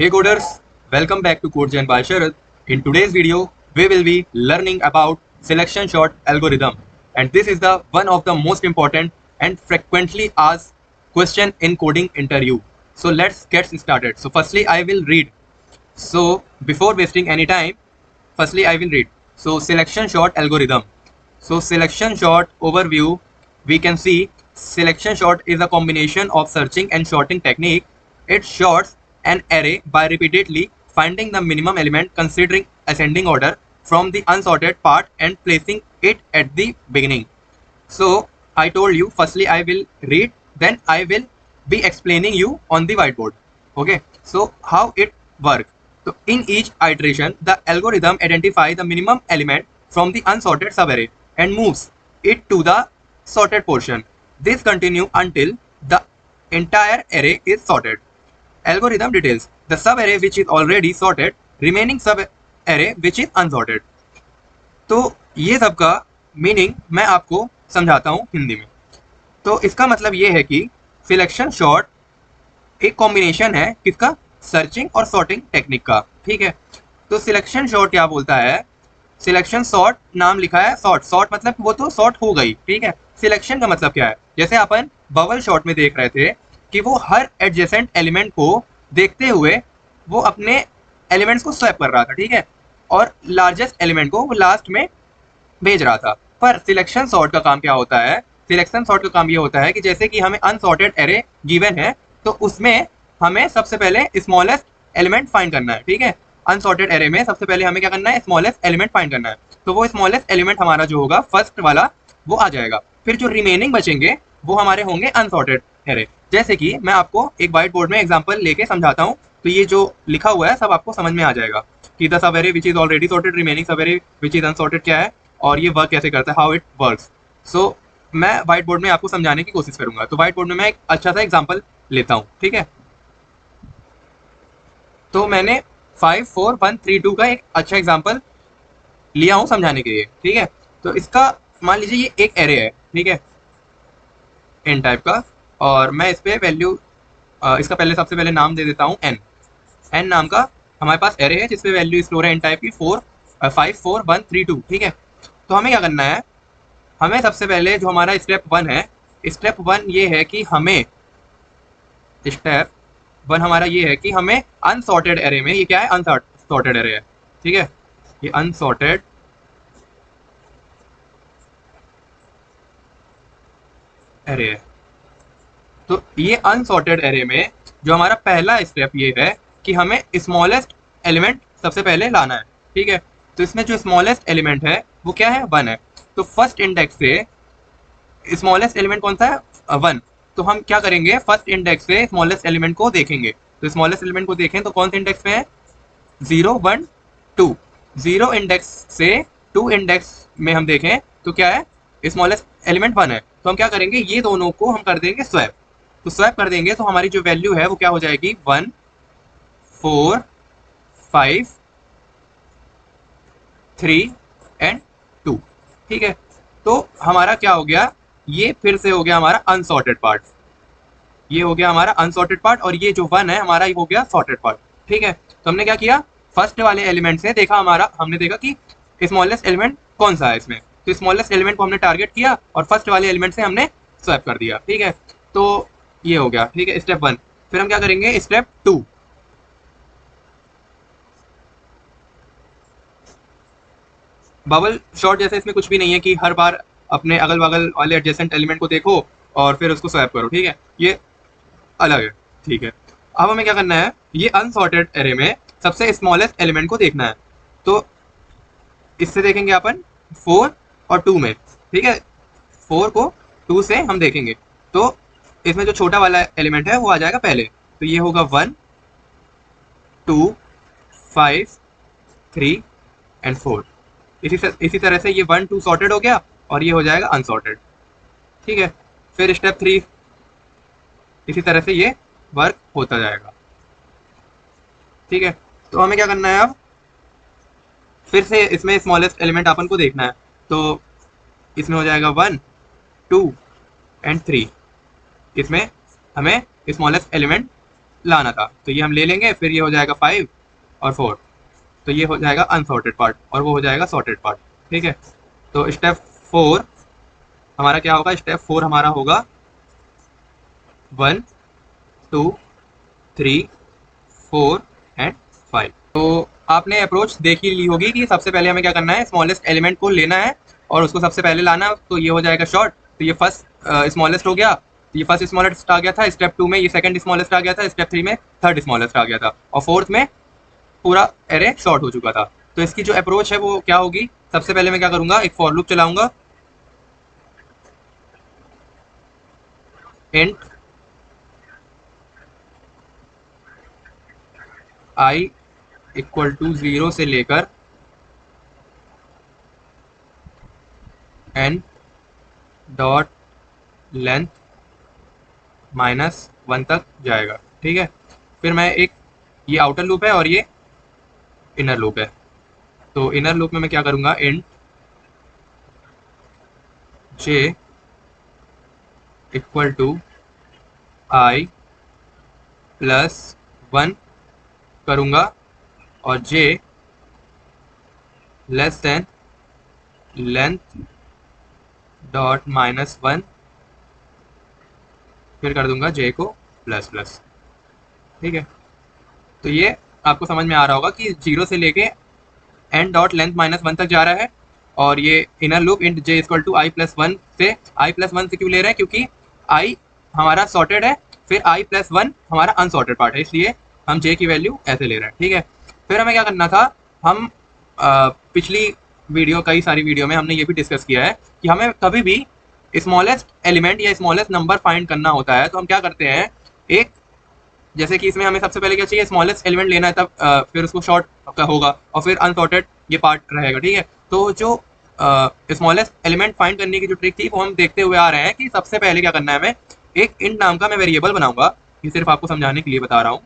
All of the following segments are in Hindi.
Hey coders, welcome back to CodeGen by Sharad. In today's video, we will be learning about selection sort algorithm, and this is the one of the most important and frequently asked question in coding interview. So let's get started. So firstly, I will read. So before wasting any time, firstly I will read. So selection sort algorithm. So selection sort overview, we can see selection sort is a combination of searching and sorting technique. It sorts an array by repeatedly finding the minimum element considering ascending order from the unsorted part and placing it at the beginning. So I told you firstly I will read, then I will be explaining you on the whiteboard. Okay, so how it works. So in each iteration, the algorithm identifies the minimum element from the unsorted subarray and moves it to the sorted portion. This continues until the entire array is sorted. Algorithm details the subarray which is already sorted, remaining subarray which is unsorted. तो ये सब का मीनिंग मैं आपको समझाता हूँ हिंदी में। तो इसका मतलब ये है कि सिलेक्शन सॉर्ट एक कॉम्बिनेशन है किसका, सर्चिंग और सॉर्टिंग टेक्निक का। ठीक है, तो सिलेक्शन सॉर्ट क्या बोलता है, सिलेक्शन सॉर्ट नाम लिखा है, सॉर्ट मतलब वो तो सॉर्ट हो गई। ठीक है, सिलेक्शन का मतलब क्या है, जैसे अपन बबल शॉट में देख रहे थे कि वो हर एडजेसेंट एलिमेंट को देखते हुए वो अपने एलिमेंट्स को स्वैप कर रहा था। ठीक है, और लार्जेस्ट एलिमेंट को वो लास्ट में भेज रहा था। पर सिलेक्शन सॉर्ट का काम क्या होता है, सिलेक्शन सॉर्ट का काम ये होता है कि जैसे कि हमें अनसॉर्टेड एरे गिवन है तो उसमें हमें सबसे पहले स्मॉलेस्ट एलिमेंट फाइंड करना है। ठीक है, अनसॉर्टेड एरे में सबसे पहले हमें क्या करना है, स्मॉलेस्ट एलिमेंट फाइंड करना है। तो वो स्मॉलेस्ट एलिमेंट हमारा जो होगा फर्स्ट वाला वो आ जाएगा, फिर जो रिमेनिंग बचेंगे वो हमारे होंगे अनसॉर्टेड एरे। जैसे कि मैं आपको एक व्हाइट बोर्ड में एग्जाम्पल लेके समझाता हूँ, तो ये जो लिखा हुआ है सब आपको समझ में आ जाएगा कि the sub array which is already sorted, remaining सब एरे विच इज अनसॉर्टेड क्या है और ये वर्क कैसे करता है, हाउ इट वर्क्स। सो मैं व्हाइट बोर्ड में आपको समझाने की कोशिश करूंगा। तो व्हाइट बोर्ड में मैं एक अच्छा सा एग्जाम्पल लेता हूँ। ठीक है, तो मैंने 5 4 1 3 2 का एक अच्छा एग्जाम्पल लिया हूँ समझाने के लिए। ठीक है, तो इसका मान लीजिए ये एक एरे है। ठीक है, एन टाइप का, और मैं इस पे वैल्यू इसका पहले सबसे पहले नाम दे देता हूँ एन नाम का हमारे पास एरे है जिसपे वैल्यू स्टोर है एन टाइप की 5 4 1 3 2। ठीक है, तो हमें क्या करना है, हमें सबसे पहले जो हमारा स्टेप 1 है, स्टेप 1 ये है कि हमें स्टेप 1 हमारा ये है कि हमें अनसॉर्टेड एरे में, ये क्या है, अनसॉर्टेड एरे है। ठीक है, ये अनसॉर्टेड एरे है। तो ये अनसॉर्टेड एरे में जो हमारा पहला स्टेप ये है कि हमें स्मॉलेस्ट एलिमेंट सबसे पहले लाना है। ठीक है, तो इसमें जो स्मॉलेस्ट एलिमेंट है वो क्या है, 1 है। तो फर्स्ट इंडेक्स से स्मॉलेस्ट एलिमेंट कौन सा है, 1। तो हम क्या करेंगे, फर्स्ट इंडेक्स से स्मॉलेस्ट एलिमेंट को देखेंगे। तो स्मॉलेस्ट एलिमेंट को देखें तो कौन से इंडेक्स में है, 0 1 2। 0 इंडेक्स से 2 इंडेक्स में हम देखें तो क्या है, स्मॉलेस्ट एलिमेंट 1 है। तो हम क्या करेंगे, ये दोनों को हम कर देंगे स्वैप। तो स्वैप कर देंगे तो हमारी जो वैल्यू है वो क्या हो जाएगी, 1 4 5 3 एंड 2। ठीक है, तो हमारा क्या हो गया, ये फिर से हो गया हमारा अनसॉर्टेड पार्ट, ये हो गया हमारा अनसॉर्टेड पार्ट, और ये जो 1 है हमारा ये हो गया सॉर्टेड पार्ट। ठीक है, तो हमने क्या किया, फर्स्ट वाले एलिमेंट से देखा, हमने देखा कि स्मॉलेस्ट एलिमेंट कौन सा है इसमें, तो स्मॉलेस्ट एलिमेंट को हमने टारगेट किया और फर्स्ट वाले एलिमेंट से हमने स्वैप कर दिया। ठीक है, तो ये हो गया। ठीक है, स्टेप 1। फिर हम क्या करेंगे, स्टेप 2। बबल शॉट जैसे इसमें कुछ भी नहीं है कि हर बार अपने अगल बगल वाले एडजेसेंट एलिमेंट को देखो और फिर उसको स्वैप करो। ठीक है, ये अलग है। ठीक है, अब हमें क्या करना है, ये अनसॉर्टेड एरे में सबसे स्मॉलेस्ट एलिमेंट को देखना है। तो इससे देखेंगे अपन 4 और 2 में। ठीक है, 4 को 2 से हम देखेंगे तो इसमें जो छोटा वाला एलिमेंट है वो आ जाएगा पहले। तो ये होगा 1 2 5 3 एंड 4। इसी तरह से ये 1 2 सॉर्टेड हो गया और ये हो जाएगा अनसॉर्टेड। ठीक है, फिर स्टेप 3, इसी तरह से ये वर्क होता जाएगा। ठीक है, तो हमें क्या करना है, अब फिर से इसमें स्मॉलेस्ट एलिमेंट अपन को देखना है। तो इसमें हो जाएगा 1 2 एंड 3। इसमें हमें स्मॉलेस्ट एलिमेंट लाना था, तो ये हम ले लेंगे। फिर ये हो जाएगा 5 और 4, तो ये हो जाएगा अनसॉर्टेड पार्ट और वो हो जाएगा सॉर्टेड पार्ट। ठीक है, तो स्टेप 4 हमारा क्या होगा? स्टेप 4 हमारा होगा 1 2 3 4 एंड 5। तो आपने अप्रोच देख ही ली होगी कि सबसे पहले हमें क्या करना है, स्मॉलेस्ट एलिमेंट को लेना है और उसको सबसे पहले लाना। तो ये हो जाएगा शॉर्ट, तो ये फर्स्ट स्मॉलेस्ट हो गया, तो ये फर्स्ट स्मॉलेस्ट आ गया था। स्टेप 2 में ये सेकंड स्मॉलेस्ट आ गया था, स्टेप 3 में थर्ड स्मॉलेस्ट आ गया था, और फोर्थ में पूरा एरे शॉर्ट हो चुका था। तो इसकी जो अप्रोच है वो क्या होगी? सबसे पहले मैं क्या करूंगा, एक फॉर लूप चलाऊंगा, इंट आई इक्वल टू 0 से लेकर n डॉट लेंथ -1 तक जाएगा। ठीक है, फिर मैं एक, ये आउटर लूप है और ये इनर लूप है। तो इनर लूप में मैं क्या करूंगा, int j equal to i plus 1 करूंगा और j less than length dot -1, फिर कर दूंगा j को प्लस प्लस। ठीक है, तो ये आपको समझ में आ रहा होगा कि 0 से लेके n डॉट लेंथ -1 तक जा रहा है। और ये inner loop int j equal to i plus 1 से, आई प्लस 1 से क्यों ले रहे हैं? क्योंकि i हमारा सॉर्टेड है, फिर आई प्लस 1 हमारा अनसॉर्टेड पार्ट है, इसलिए हम j की वैल्यू ऐसे ले रहे हैं। ठीक है, फिर हमें क्या करना था, हम पिछली वीडियो, कई सारी वीडियो में हमने ये भी डिस्कस किया है कि हमें कभी भी स्मॉलेस्ट एलिमेंट या स्मॉलेस्ट नंबर फाइंड करना होता है, तो हम क्या करते हैं, एक, जैसे कि इसमें हमें सबसे पहले क्या चाहिए, स्मॉलेस्ट एलिमेंट लेना है, तब फिर उसको शॉर्ट का होगा और फिर अनसॉर्टेड ये पार्ट रहेगा। ठीक है, तो जो स्मॉलेस्ट एलिमेंट फाइंड करने की जो ट्रिक थी वो हम देखते हुए आ रहे हैं कि सबसे पहले क्या करना है, हमें एक इंट नाम का मैं वेरिएबल बनाऊंगा, ये सिर्फ आपको समझाने के लिए बता रहा हूँ,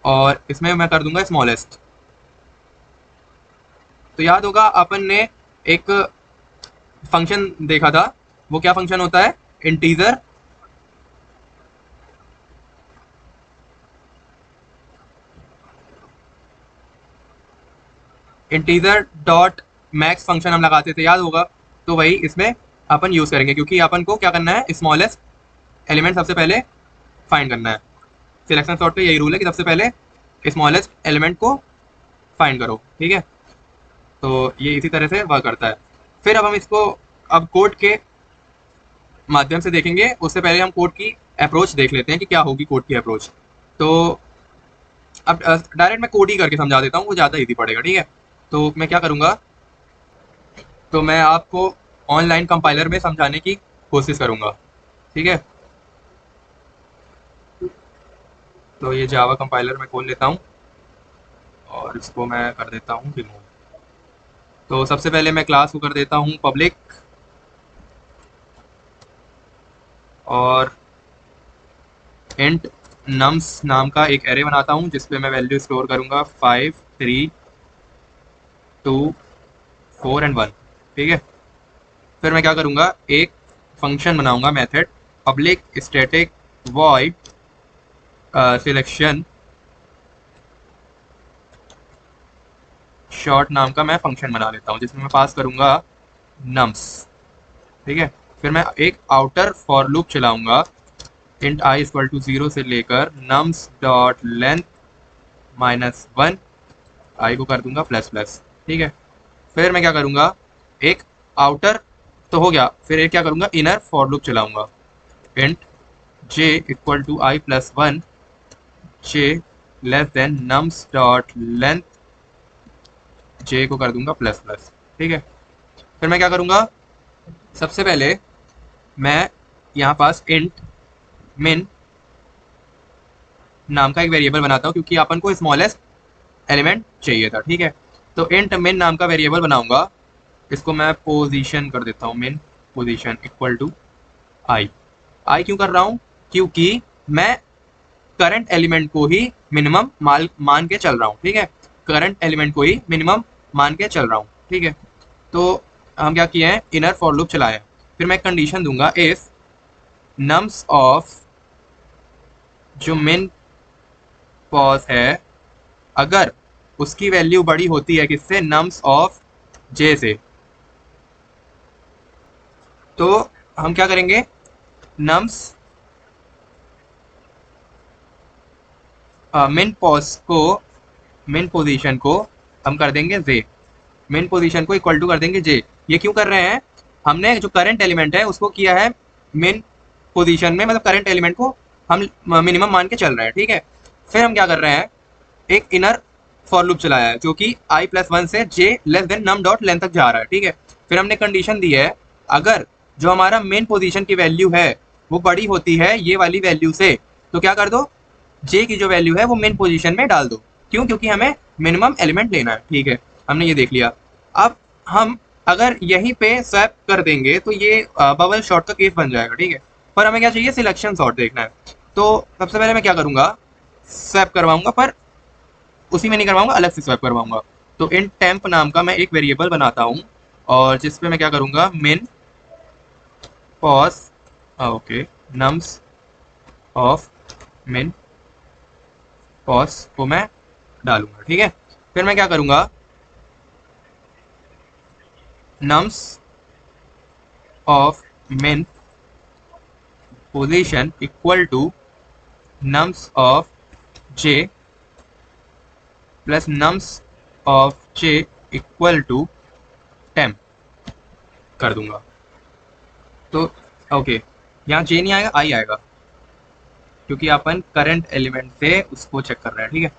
और इसमें मैं कर दूंगा स्मॉलेस्ट। तो याद होगा अपन ने एक फंक्शन देखा था, वो क्या फंक्शन होता है, integer integer dot max function हम लगाते थे, याद होगा। तो वही इसमें अपन यूज करेंगे, क्योंकि अपन को क्या करना है, स्मॉलेस्ट एलिमेंट सबसे पहले फाइंड करना है। सिलेक्शन सॉर्ट पे यही रूल है कि सबसे पहले स्मॉलेस्ट एलिमेंट को फाइंड करो। ठीक है, तो ये इसी तरह से वर्क करता है। फिर अब हम इसको अब कोड के माध्यम से देखेंगे, उससे पहले हम कोड की अप्रोच देख लेते हैं कि क्या होगी कोड की अप्रोच। तो अब डायरेक्ट मैं कोड ही करके समझा देता हूँ, वो ज़्यादा इजी पड़ेगा। ठीक है, तो मैं क्या करूँगा, तो मैं आपको ऑनलाइन कंपाइलर में समझाने की कोशिश करूँगा। ठीक है, तो ये जावा कंपाइलर मैं खोल लेता हूँ और इसको मैं कर देता हूँ रिमूव। तो सबसे पहले मैं क्लास को कर देता हूँ पब्लिक, और इंट नम्स नाम का एक एरे बनाता हूँ जिसपे मैं वैल्यू स्टोर करूँगा 5 3 2 4 एंड 1। ठीक है, फिर मैं क्या करूँगा, एक फंक्शन बनाऊँगा method public static void selection short नाम का मैं फंक्शन बना लेता हूँ जिसमें मैं पास करूँगा नम्स। ठीक है, फिर मैं एक आउटर फॉर लूप चलाऊँगा इंट आई इक्वल टू 0 से लेकर नम्स डॉट लेंथ -1, आई को कर दूंगा प्लस प्लस। ठीक है, फिर मैं क्या करूँगा, एक आउटर तो हो गया, फिर एक क्या करूँगा, इनर फॉर लूप चलाऊँगा int j equal to i plus 1, j less than nums dot length, j को कर दूंगा प्लस प्लस। ठीक है, फिर मैं क्या करूँगा, सबसे पहले मैं यहाँ पास इंट min नाम का एक वेरिएबल बनाता हूँ, क्योंकि अपन को स्मॉलेस्ट एलिमेंट चाहिए था। ठीक है, तो इंट min नाम का वेरिएबल बनाऊंगा, इसको मैं पोजीशन कर देता हूँ, min पोजीशन इक्वल टू आई। आई क्यों कर रहा हूँ, क्योंकि मैं करंट एलिमेंट को ही मिनिमम मान के चल रहा हूँ। ठीक है, करंट एलिमेंट को ही मिनिमम मान के चल रहा हूँ। ठीक है, तो हम क्या किए हैं, इनर फॉर लूप चलाया, फिर मैं कंडीशन दूंगा इफ नम्स ऑफ जो min pos है, अगर उसकी वैल्यू बड़ी होती है किससे, nums ऑफ j से, तो हम क्या करेंगे, nums min pos को, min पोजीशन को हम कर देंगे j, min पोजीशन को इक्वल टू कर देंगे j। ये क्यों कर रहे हैं, हमने जो करंट एलिमेंट है उसको किया है min पोजीशन में, मतलब करंट एलिमेंट को हम मिनिमम मान के चल रहे हैं, ठीक है। फिर हम क्या कर रहे हैं, एक इनर फॉर लूप चलाया है जो कि i+1 से j less then num dot length तक जा रहा है, ठीक है। फिर हमने कंडीशन दी है, अगर जो हमारा मेन पोजीशन की वैल्यू है वो बड़ी होती है ये वाली वैल्यू से, तो क्या कर दो, j की जो वैल्यू है वो मेन पोजीशन में डाल दो। क्यों, क्योंकि हमें मिनिमम एलिमेंट लेना है, ठीक है। हमने ये देख लिया। अब हम अगर यहीं पे स्वैप कर देंगे तो ये बबल शॉट का केस बन जाएगा, ठीक है। पर हमें क्या चाहिए, सिलेक्शन शॉट देखना है। तो सबसे पहले मैं क्या करूंगा, स्वैप करवाऊंगा, पर उसी में नहीं करवाऊंगा, अलग से स्वैप करवाऊंगा। तो इन टेम्प नाम का मैं एक वेरिएबल बनाता हूँ, और जिसपे मैं क्या करूंगा, min pos, okay, nums of min pos को मैं डालूंगा, ठीक है। फिर मैं क्या करूंगा, nums of min position equal to nums of j plus nums of j equal to temp कर दूंगा। तो ओके, यहाँ j नहीं आएगा, i आएगा, क्योंकि अपन करंट एलिमेंट से उसको चेक कर रहे हैं, ठीक है।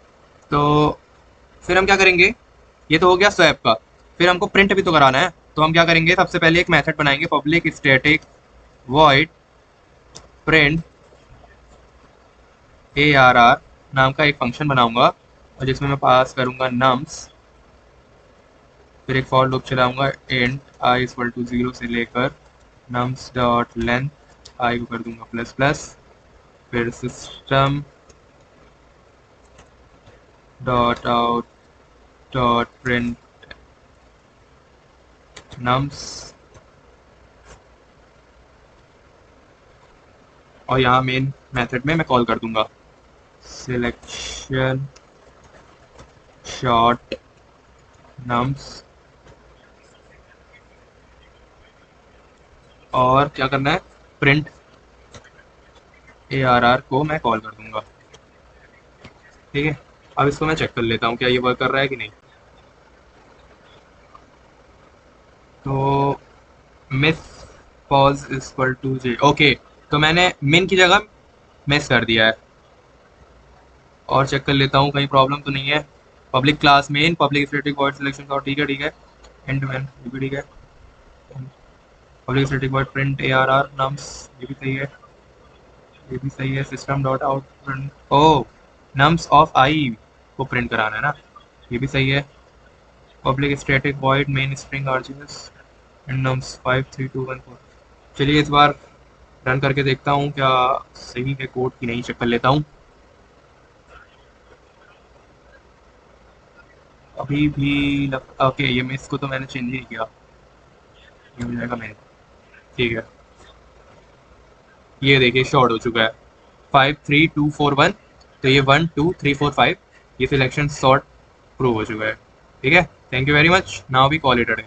तो फिर हम क्या करेंगे, ये तो हो गया स्वैप का। फिर हमको प्रिंट भी तो कराना है, तो हम क्या करेंगे, सबसे पहले एक मेथड बनाएंगे, public static void print arr नाम का एक फंक्शन बनाऊंगा, और जिसमें मैं पास करूंगा nums। फिर एक फॉर लूप चलाऊंगा, इंट i इक्वल टू 0 से लेकर nums डॉट लेंथ i को कर दूंगा प्लस प्लस। फिर system dot out dot print nums, और यहाँ मेन मेथड में मैं कॉल कर दूंगा सिलेक्शन शॉट nums, और क्या करना है, प्रिंट arr को मैं कॉल कर दूंगा, ठीक है। अब इसको मैं चेक कर लेता हूँ क्या ये वर्क कर रहा है कि नहीं। तो min pos equal to j, okay, तो मैंने min की जगह मिस कर दिया है, और चेक कर लेता हूँ कहीं प्रॉब्लम तो नहीं है। Public class main public static void selection dot, ठीक है, ठीक है, एंड मैन ये भी ठीक है, public static void print arr nums, ये भी सही है, ये भी सही है। सिस्टम डॉट आउट प्रिंट, ओ nums ऑफ i को प्रिंट कराना है ना, ये भी सही है। Public static void main string args and nums 53214। चलिए इस बार रन करके देखता हूँ क्या सही है कोड की नहीं, चेक कर लेता हूँ। अभी भी ओके, ये मिस को तो मैंने चेंज ही किया, ये हो जाएगा मेन, ठीक है। ये देखिए शॉर्ट हो चुका है 53241, तो ये 12345, ये सिलेक्शन शॉर्ट प्रूव हो चुका है, ठीक है। Thank you very much, now we call it a day.